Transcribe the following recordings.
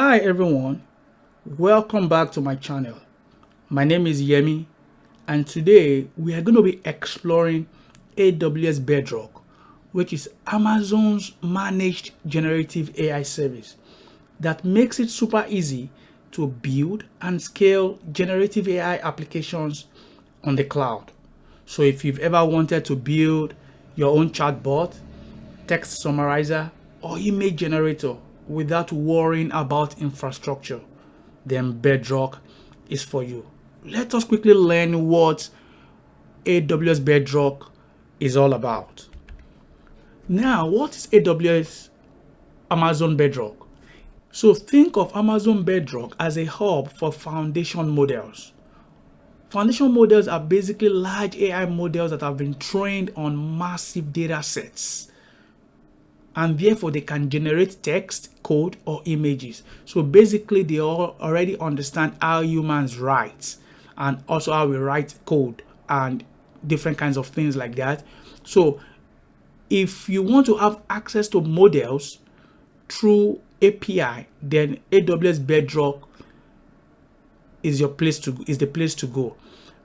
Hi everyone, welcome back to my channel. My name is Yemi and today we are going to be exploring AWS Bedrock, which is Amazon's managed generative AI service that makes it super easy to build and scale generative AI applications on the cloud. So if you've ever wanted to build your own chatbot, text summarizer, or image generator without worrying about infrastructure, then Bedrock is for you. Let us quickly learn what AWS Bedrock is all about. Now, what is AWS Amazon Bedrock? So think of Amazon Bedrock as a hub for foundation models. Foundation models are basically large AI models that have been trained on massive data sets, and therefore they can generate text, code, or images. So basically they all already understand how humans write and also how we write code and different kinds of things like that. So if you want to have access to models through API, then AWS Bedrock is the place to go.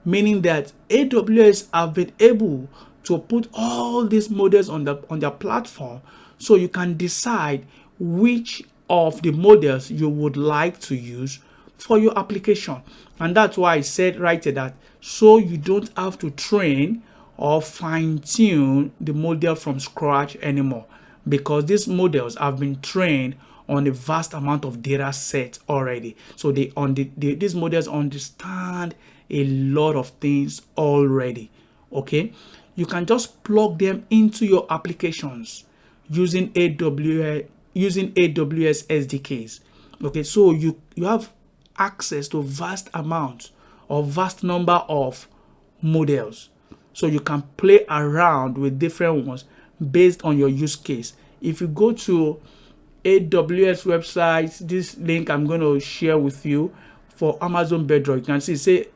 Meaning that AWS have been able to put all these models on their platform, so you can decide which of the models you would like to use for your application. And that's why I said right there that so you don't have to train or fine-tune the model from scratch anymore, because these models have been trained on a vast amount of data set already. So these models understand a lot of things already. Okay, you can just plug them into your applications using AWS SDKs. Okay, so you have access to vast number of models, so you can play around with different ones based on your use case. If you go to AWS website, this link I'm going to share with you for Amazon Bedrock, you can see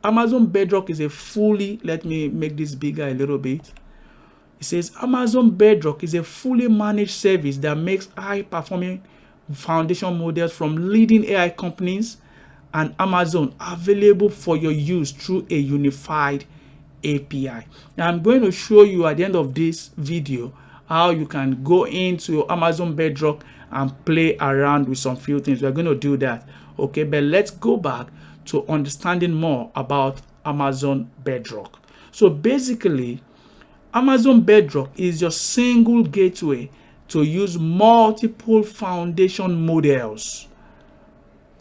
Amazon Bedrock is a fully, let me make this bigger a little bit. It says Amazon Bedrock is a fully managed service that makes high-performing foundation models from leading AI companies and Amazon available for your use through a unified API. Now I'm going to show you at the end of this video how you can go into Amazon Bedrock and play around with some few things. We're going to do that. Okay, but let's go back to understanding more about Amazon Bedrock. So basically, Amazon Bedrock is your single gateway to use multiple foundation models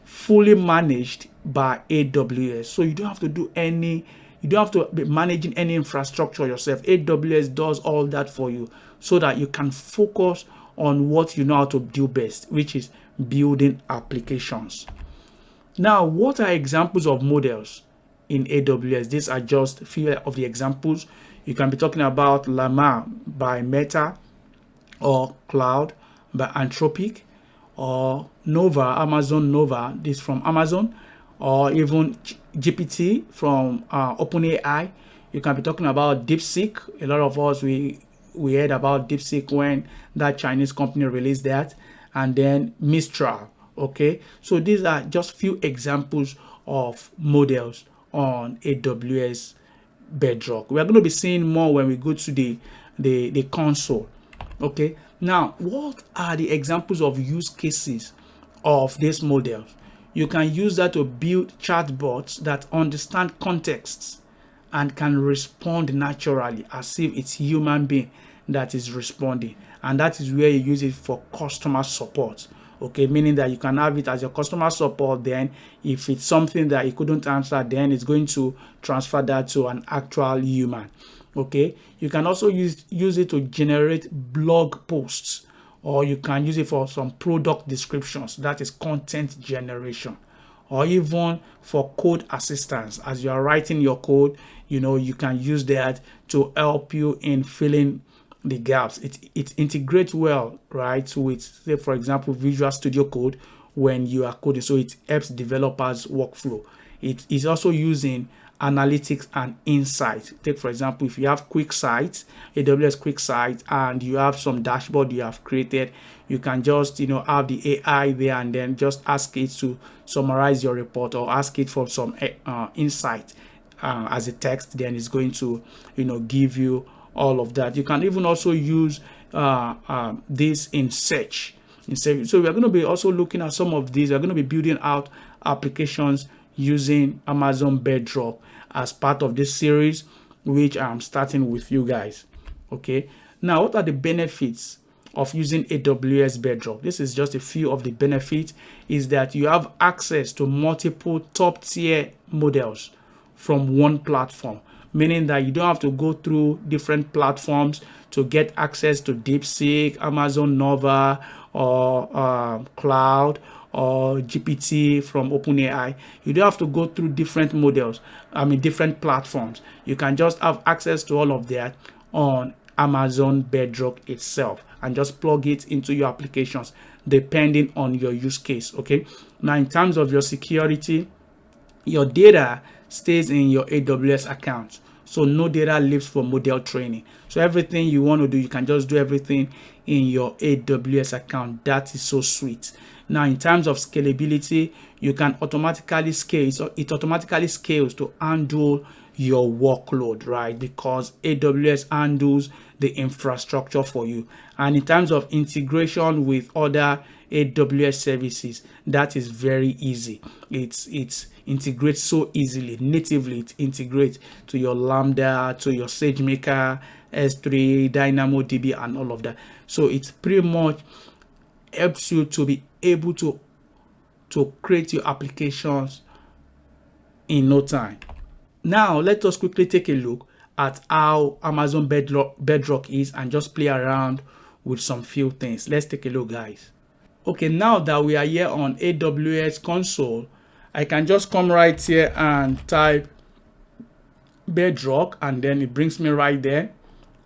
fully managed by AWS. So you don't have to be managing any infrastructure yourself. AWS does all that for you so that you can focus on what you know how to do best, which is building applications. Now, what are examples of models in AWS? These are just a few of the examples. You can be talking about Llama by Meta, or Cloud by Anthropic, or Nova, Amazon Nova, this from Amazon, or even GPT from OpenAI. You can be talking about DeepSeek. A lot of us, we heard about DeepSeek when that Chinese company released that, and then Mistral. Okay, so these are just few examples of models on AWS Bedrock. We are going to be seeing more when we go to the console. Okay, now what are the examples of use cases of these models? You can use that to build chatbots that understand contexts and can respond naturally as if it's human being that is responding, and that is where you use it for customer support. Okay, meaning that you can have it as your customer support. Then if it's something that you couldn't answer, then it's going to transfer that to an actual human. Okay, you can also use it to generate blog posts, or you can use it for some product descriptions, that is content generation, or even for code assistance. As you are writing your code, you can use that to help you in filling the gaps. It integrates well, right, with, say, for example, Visual Studio Code when you are coding, so it helps developers workflow. It is also using analytics and insight. Take for example, if you have QuickSight, AWS QuickSight, and you have some dashboard you have created, you can just have the AI there and then just ask it to summarize your report or ask it for some insight as a text. Then it's going to give you all of that. You can even also use this in search. So we're going to be also looking at some of these. We're going to be building out applications using Amazon Bedrock as part of this series, which I'm starting with you guys. Okay, now what are the benefits of using AWS Bedrock? This is just a few of the benefits. Is that you have access to multiple top tier models from one platform, meaning that you don't have to go through different platforms to get access to DeepSeek, Amazon Nova, or Cloud, or GPT from OpenAI. You don't have to go through different models, different platforms. You can just have access to all of that on Amazon Bedrock itself and just plug it into your applications depending on your use case. Okay, now in terms of your security, your data stays in your AWS account, so no data leaves for model training. So everything you want to do, you can just do everything in your AWS account. That is so sweet. Now in terms of scalability, you can automatically scale, so it automatically scales to handle your workload, right? Because AWS handles the infrastructure for you. And in terms of integration with other AWS services, that is very easy. It's integrates so easily. Natively it integrates to your Lambda, to your SageMaker, S3, DynamoDB, and all of that. So it's pretty much helps you to be able to create your applications in no time. Now let us quickly take a look at how Amazon Bedrock is and just play around with some few things. Let's take a look, guys. Okay, now that we are here on AWS console, I can just come right here and type Bedrock, and then it brings me right there,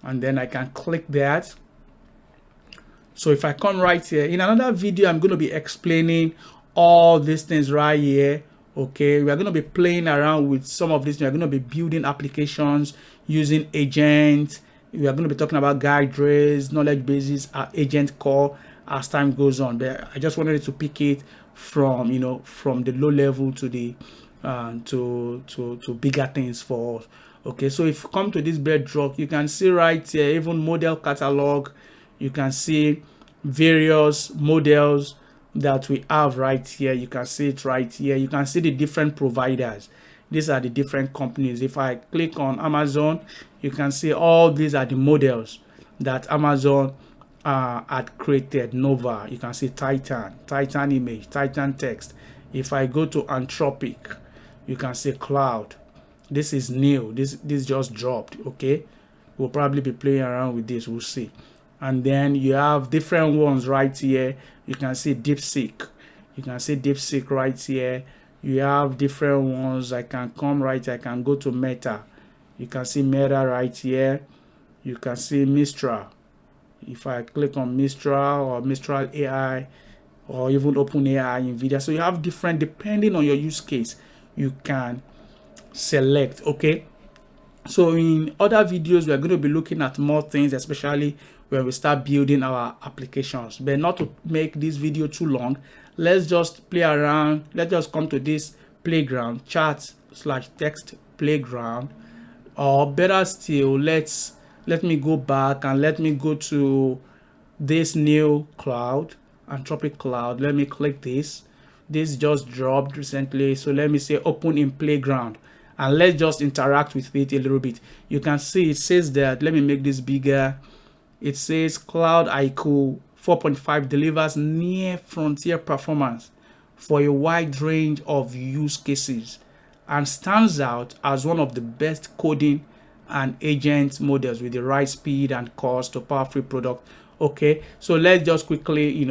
and then I can click that. So if I come right here, in another video I'm going to be explaining all these things right here. Okay, we are going to be playing around with some of this. We are going to be building applications using agents. We are going to be talking about guide rails, knowledge bases, agent core as time goes on. But I just wanted to pick it from from the low level to the to bigger things for us. Okay, so if you come to this Bedrock, you can see right here even model catalog. You can see various models that we have right here. You can see it right here. You can see the different providers. These are the different companies. If I click on Amazon, you can see all these are the models that Amazon had created. Nova, you can see Titan image, Titan text. If I go to Anthropic, you can see Cloud. This is new. This just dropped. Okay, we'll probably be playing around with this. We'll see. And then you have different ones right here. You can see DeepSeek. You can see DeepSeek right here. You have different ones. I can come right here. I can go to Meta. You can see Meta right here. You can see Mistral. If I click on Mistral or Mistral AI or even OpenAI, NVIDIA. So you have different, depending on your use case, you can select. Okay. So in other videos, we are going to be looking at more things, especially when we start building our applications. But not to make this video too long, let's just play around. Let's just come to this playground, chat/text playground, or better still, let me go back and let me go to this new cloud, Anthropic Cloud. Let me click this. This just dropped recently. So let me say open in playground. And let's just interact with it a little bit. You can see it says that, let me make this bigger. It says Cloud IQ 4.5 delivers near frontier performance for a wide range of use cases and stands out as one of the best coding and agent models with the right speed and cost to power free product. Okay, so let's just quickly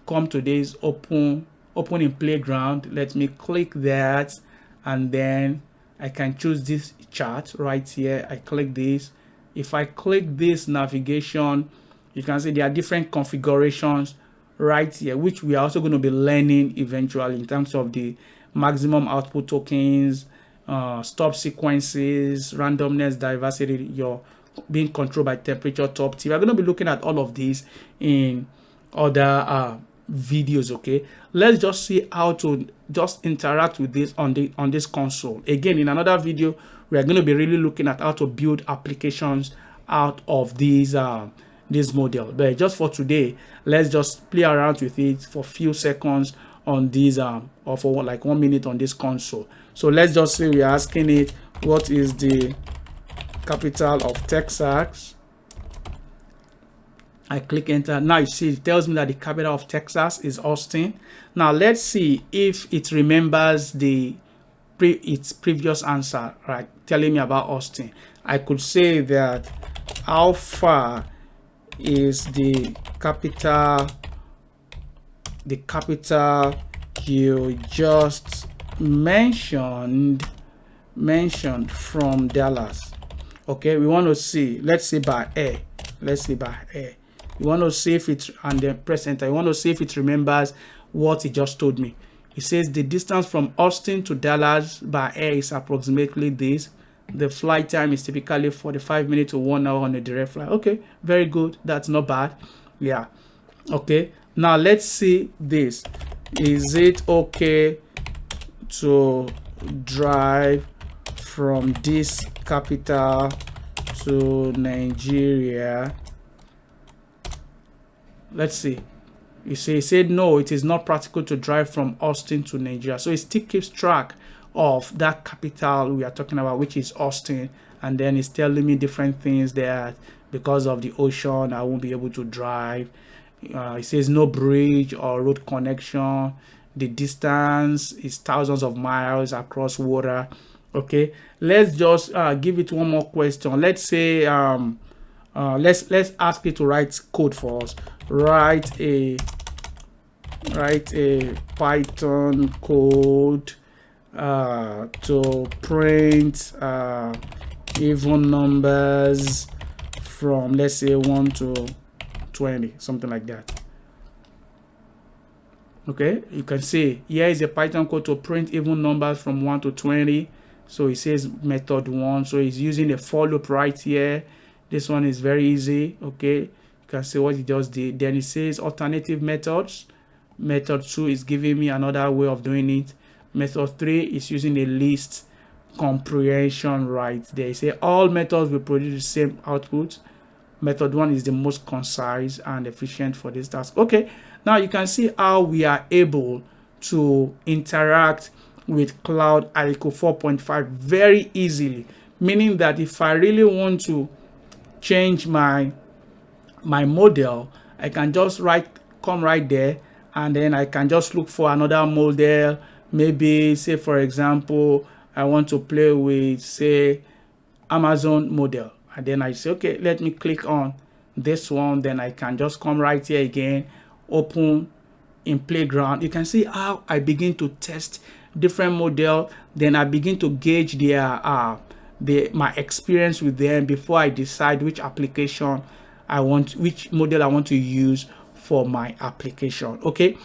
come to this open in playground. Let me click that, and then I can choose this chart right here. I click this. If I click this navigation, you can see there are different configurations right here, which we are also going to be learning eventually in terms of the maximum output tokens, stop sequences, randomness, diversity, your being controlled by temperature, top T. We're going to be looking at all of these in other videos. Okay, let's just see how to just interact with this on this console. Again, in another video, we are going to be really looking at how to build applications out of these this model. But just for today, let's just play around with it for a few seconds on these or for like 1 minute on this console. So let's just say we're asking it, what is the capital of Texas? I click enter. Now you see it tells me that the capital of Texas is Austin. Now let's see if it remembers its previous answer, right, telling me about Austin. I could say that how far is the capital you just mentioned from Dallas? Okay, we want to see, let's say by air. You want to see if it, and then press enter. You want to see if it remembers what it just told me. It says the distance from Austin to Dallas by air is approximately this. The flight time is typically 45 minutes to 1 hour on a direct flight. Okay, very good. That's not bad. Yeah. Okay. Now let's see this. Is it okay to drive from this capital to Nigeria? Let's see. You see, it said no, it is not practical to drive from Austin to Nigeria. So it still keeps track of that capital we are talking about, which is Austin, and then it's telling me different things that because of the ocean I won't be able to drive. It says no bridge or road connection. The distance is thousands of miles across water. Okay, let's just give it one more question. Let's say let's ask it to write code for us. Write a Python code to print even numbers from, let's say, 1 to 20, something like that. Okay, you can see here is a Python code to print even numbers from 1 to 20. So it says method 1, so it's using a for loop right here. This one is very easy. Okay, you can see what it just did. Then it says alternative methods. Method 2 is giving me another way of doing it. Method 3 is using a list comprehension right there. You say all methods will produce the same output. Method 1 is the most concise and efficient for this task. Okay, now you can see how we are able to interact with Cloud IQ 4.5 very easily, meaning that if I really want to change my model, I can just come right there, and then I can just look for another model. Maybe say, for example, I want to play with, say, Amazon model, and then I say, okay, let me click on this one. Then I can just come right here again, open in Playground. You can see how I begin to test different model. Then I begin to gauge my experience with them before I decide which application which model I want to use for my application. Okay,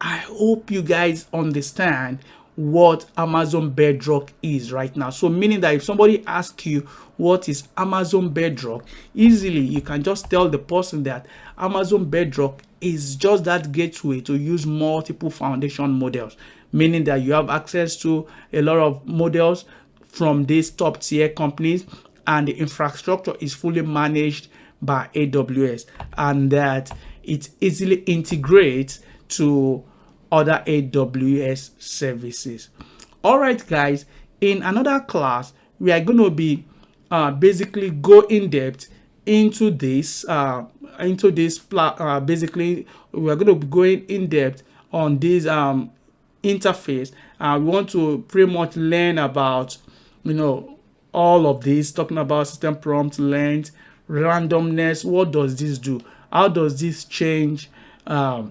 I hope you guys understand what Amazon Bedrock is right now. So meaning that if somebody asks you what is Amazon Bedrock, easily you can just tell the person that Amazon Bedrock is just that gateway to use multiple foundation models, meaning that you have access to a lot of models from these top tier companies, and the infrastructure is fully managed by AWS, and that it easily integrates to other AWS services. All right, guys, in another class, we are going to be basically go in depth into this. Basically, we are going to be going in depth on this interface. We want to pretty much learn about, all of this, talking about system prompt length, randomness. What does this do? How does this change our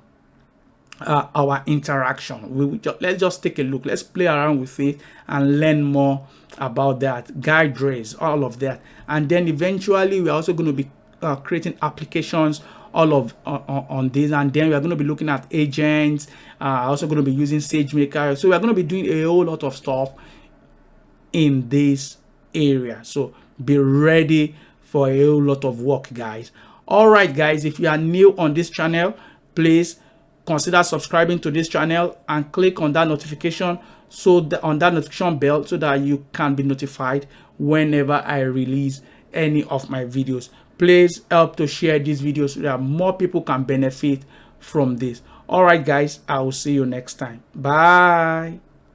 interaction? Let's just take a look. Let's play around with it and learn more about that. Guide rails, all of that, and then eventually we're also going to be creating applications on this, and then we are going to be looking at agents. Also going to be using SageMaker. So we are going to be doing a whole lot of stuff in this area. So be ready for a whole lot of work, guys. All right, guys, if you are new on this channel, please consider subscribing to this channel and click on that notification on that notification bell so that you can be notified whenever I release any of my videos. Please help to share this video so that more people can benefit from this. All right, guys, I will see you next time. Bye.